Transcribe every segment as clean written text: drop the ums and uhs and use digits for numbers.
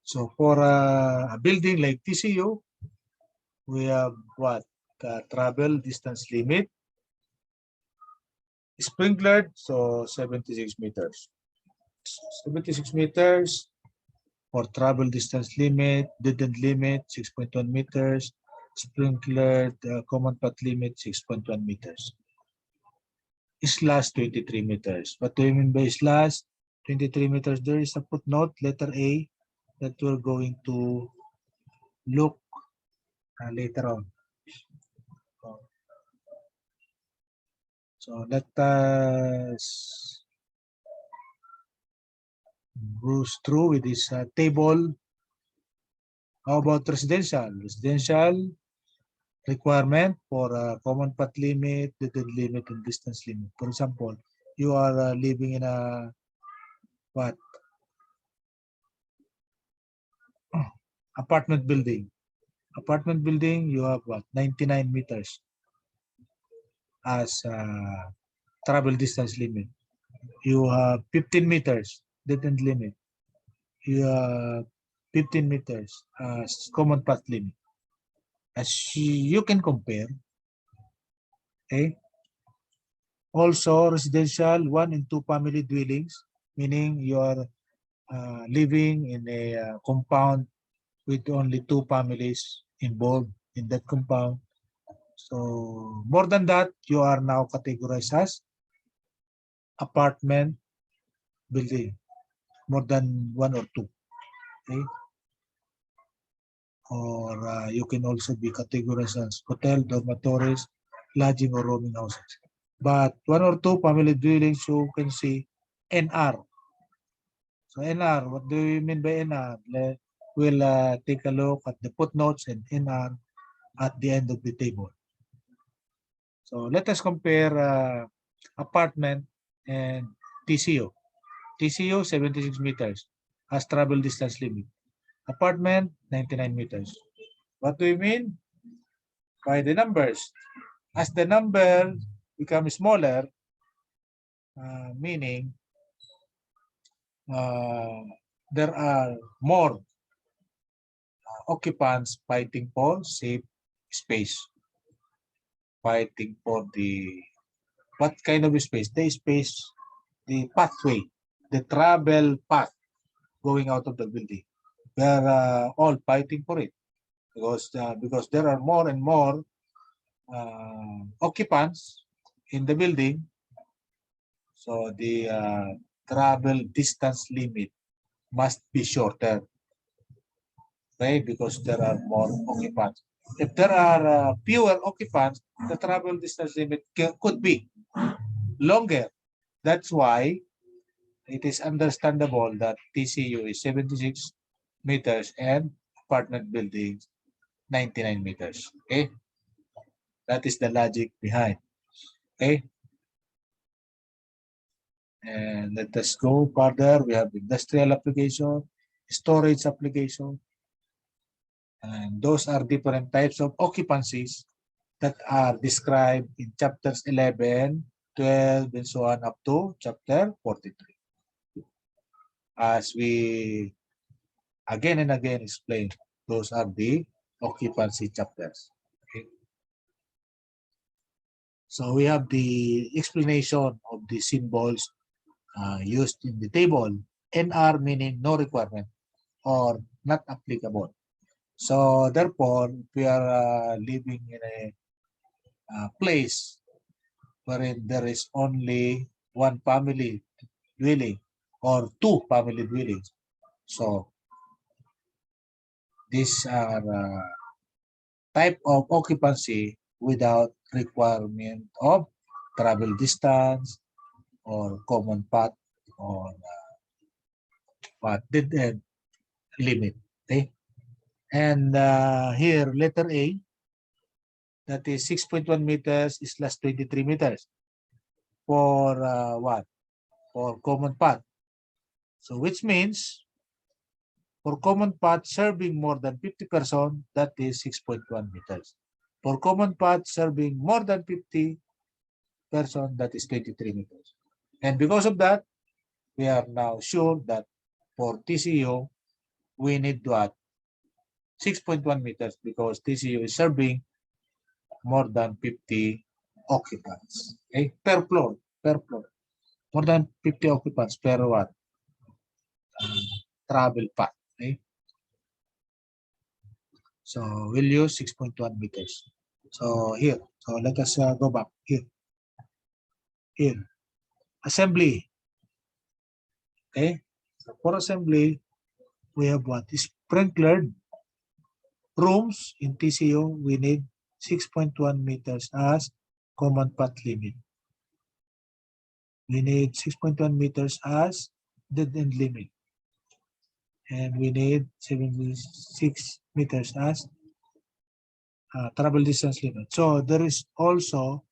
So for a building like TCU, we have what? Travel distance limit, sprinklered, so 76 meters. 76 meters for travel distance limit, dead-end limit, 6.1 meters, sprinklered common path limit, 6.1 meters. Slash 23 meters. What do you mean by slash 23 meters? There is a footnote, letter A, that we're going to look later on. So let us go through with this table. How about residential? Residential requirement for common path limit, dead limit, and distance limit. For example, you are living in a what? Apartment building. Apartment building, you have what? 99 meters as travel distance limit. You have 15 meters dead end limit. You have 15 meters as common path limit. As you can compare, okay? Also, residential 1 and 2 family dwellings, meaning you are living in a compound with only 2 families involved in that compound. So more than that, you are now categorized as apartment building, more than 1 or 2. Okay? Or you can also be categorized as hotel, dormitories, lodging, or rooming houses. But 1 or 2 family dwellings, you can see NR. So NR, what do you mean by NR? We'll take a look at the footnotes and NR at the end of the table. So let us compare apartment and TCO. TCO 76 meters as travel distance limit. Apartment 99 meters. What do you mean? By the numbers. As the number becomes smaller, meaning there are more occupants fighting for safe space. Fighting for the, what kind of space? The space, the pathway, the travel path going out of the building. We are all fighting for it because there are more and more occupants in the building. So the travel distance limit must be shorter, right? Because there are more occupants. If there are fewer occupants, the travel distance limit could be longer. That's why it is understandable that TCU is 76 meters and apartment buildings 99 meters. Okay, that is the logic behind. Okay, and let us go further. We have industrial application, storage application, and those are different types of occupancies that are described in chapters 11, 12, and so on up to chapter 43. As we again and again explain, those are the occupancy chapters. Okay. So we have the explanation of the symbols used in the table. NR meaning no requirement or not applicable. So therefore, we are living in a place wherein there is only 1 family dwelling or 2 family dwellings. So these are type of occupancy without requirement of travel distance or common path or dead end limit. Okay, and here letter A, that is 6.1 meters is less 23 meters for what? For common path. So which means for common path serving more than 50 persons, that is 6.1 meters. For common path serving more than 50 persons, that is 23 meters. And because of that, we are now sure that for TCO, we need what? 6.1 meters because TCU is serving more than 50 occupants. Okay, per floor. More than 50 occupants per what? Travel path. Okay. So we'll use 6.1 meters. So here, so let us go back here. Here, assembly. Okay, so for assembly, we have what? Sprinklered rooms in TCU. We need 6.1 meters as common path limit. We need 6.1 meters as dead end limit. And we need 76 meters as travel distance limit. So there is also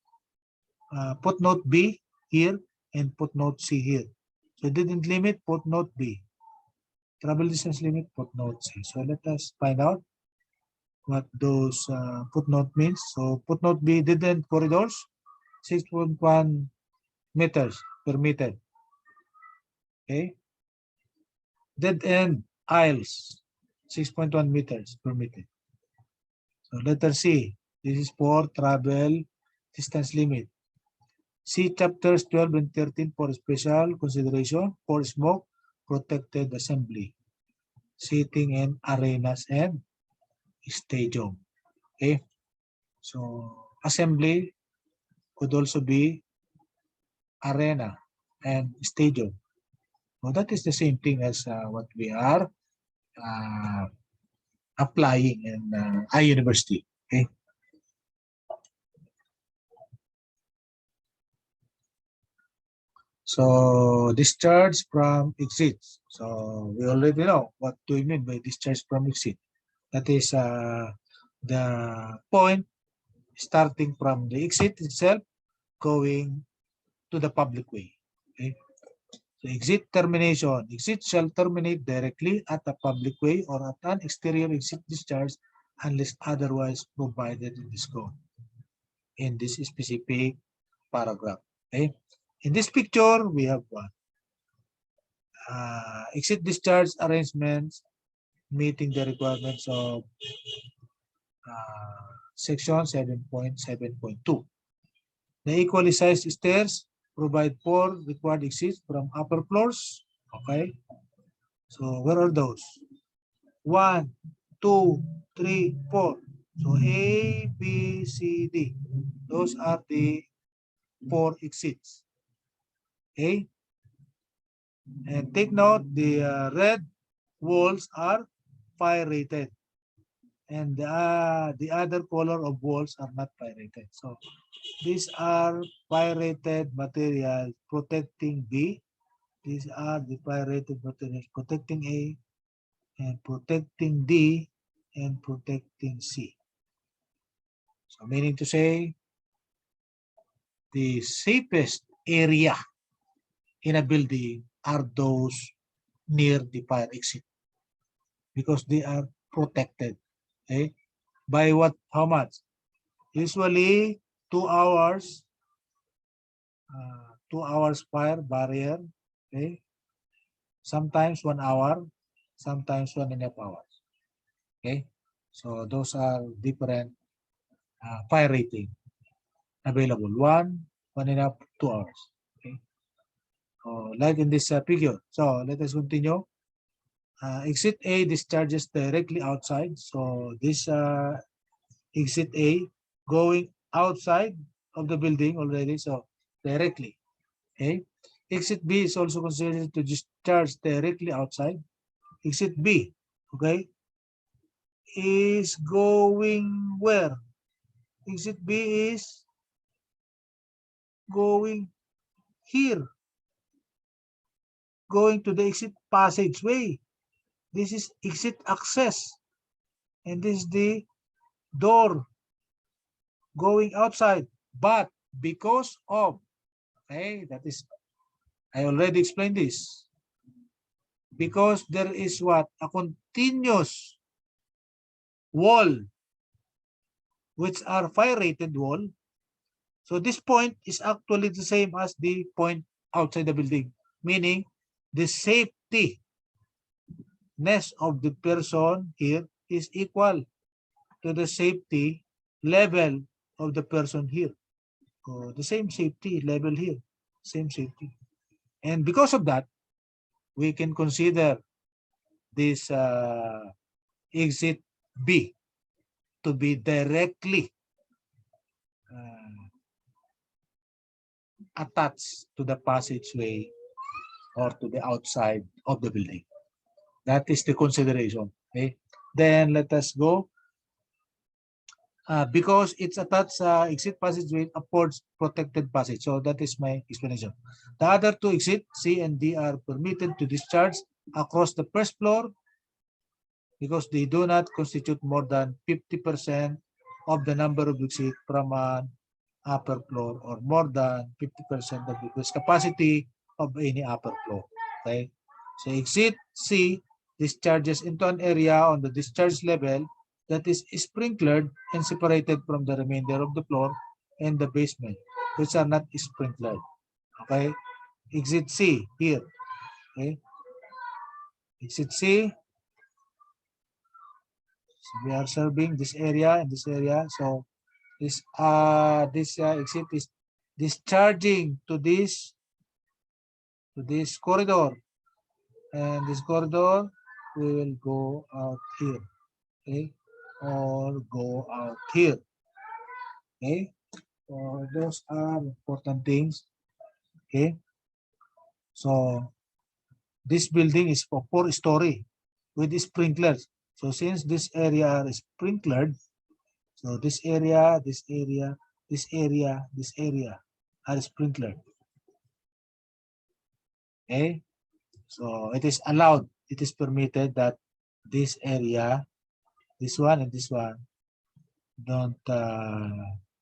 footnote B here and footnote C here. So dead end limit, footnote B. Travel distance limit, footnote C. So let us find out what those footnote means. So footnote B, dead end corridors, 6.1 meters per meter. Okay. Dead end aisles, 6.1 meters per meter. So letter C, this is for travel distance limit. See chapters 12 and 13 for special consideration for smoke protected assembly, seating in arenas and stadium. Okay. So assembly could also be arena and stadium. So that is the same thing as what we are applying in I-University. Okay. So discharge from exits. So we already know what do we mean by discharge from exit. That is the point starting from the exit itself going to the public way. Okay. So exit termination. Exit shall terminate directly at a public way or at an exterior exit discharge unless otherwise provided in this code in this specific paragraph. Okay. In this picture, we have one. Exit discharge arrangements meeting the requirements of section 7.7.2. The equally sized stairs provide 4 required exits from upper floors. Okay. So where are those? 1, 2, 3, 4. So A, B, C, D. Those are the 4 exits. Okay. And take note, the red walls are fire rated. And the other color of walls are not fire rated. So these are fire rated materials protecting B. These are the fire rated materials protecting A and protecting D and protecting C. So meaning to say, the safest area in a building are those near the fire exit because they are protected. Okay, by what? How much? Usually 2 hours. 2 hours fire barrier. Okay, sometimes 1 hour, sometimes 1.5 hours. Okay, so those are different fire rating available. 1.5, 2 hours. Okay, so like in this figure. So let us continue. Exit A discharges directly outside. So this exit A going outside of the building already. So directly. Okay. Exit B is also considered to discharge directly outside. Exit B, okay, is going where? Exit B is going here. Going to the exit passageway. This is exit access. And this is the door going outside. But because of, okay, that is, I already explained this. Because there is what? A continuous wall, which are fire-rated wall. So this point is actually the same as the point outside the building, meaning the safety safeness of the person here is equal to the safety level of the person here. So the same safety level here, same safety. And because of that, we can consider this exit B to be directly attached to the passageway or to the outside of the building. That is the consideration. Okay. Then let us go. Because it's attached exit passageway affords protected passage. So that is my explanation. The other two exit C and D are permitted to discharge across the first floor because they do not constitute more than 50% of the number of exits from an upper floor or more than 50% of the capacity of any upper floor. Okay. So exit C discharges into an area on the discharge level that is sprinklered and separated from the remainder of the floor and the basement, which are not sprinklered. Okay. Exit C here. Okay. Exit C. So we are serving this area and this area. So this exit is discharging to this corridor, and this corridor we will go out here. Okay. Or go out here. Okay. So those are important things. Okay. So this building is for 4-story with sprinklers. So since this area are sprinklered, so this area, this area, this area, this area are sprinklered. Okay. So it is allowed, it is permitted that this area, this one and this one, don't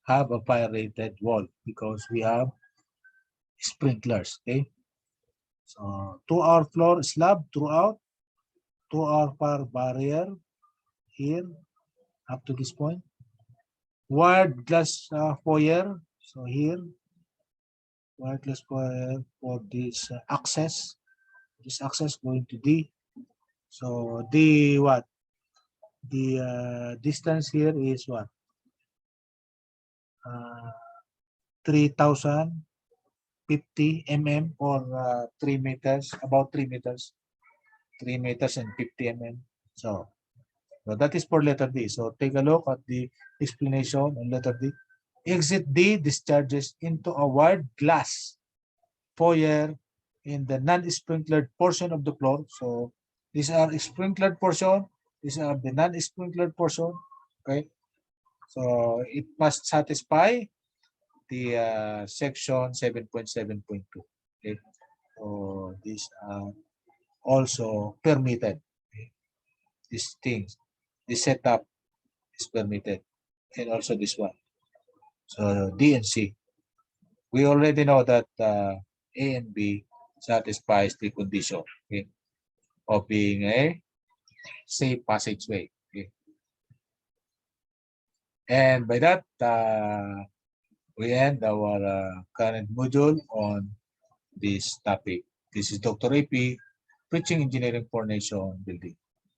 have a fire rated wall because we have sprinklers. Okay. So 2-hour floor slab throughout, 2-hour fire barrier here up to this point. Wired glass foyer. So here, wired glass foyer for this access. This access going to D. So the what? The distance here is what? 3,050 mm or 3 meters, about 3 meters. 3 meters and 50 mm. So that is for letter D. So take a look at the explanation on letter D. Exit D discharges into a wired glass foyer in the non-sprinklered portion of the floor. So these are sprinklered portion. These are the non-sprinklered portion. Okay. So it must satisfy the section 7.7.2. Okay. So these are also permitted. Okay. These things, this setup is permitted, and also this one. So D and C. We already know that A and B satisfies the condition, okay, of being a safe passageway. Okay. And by that, we end our current module on this topic. This is Dr. DrEYPEI, Preaching Engineering for Nation Building.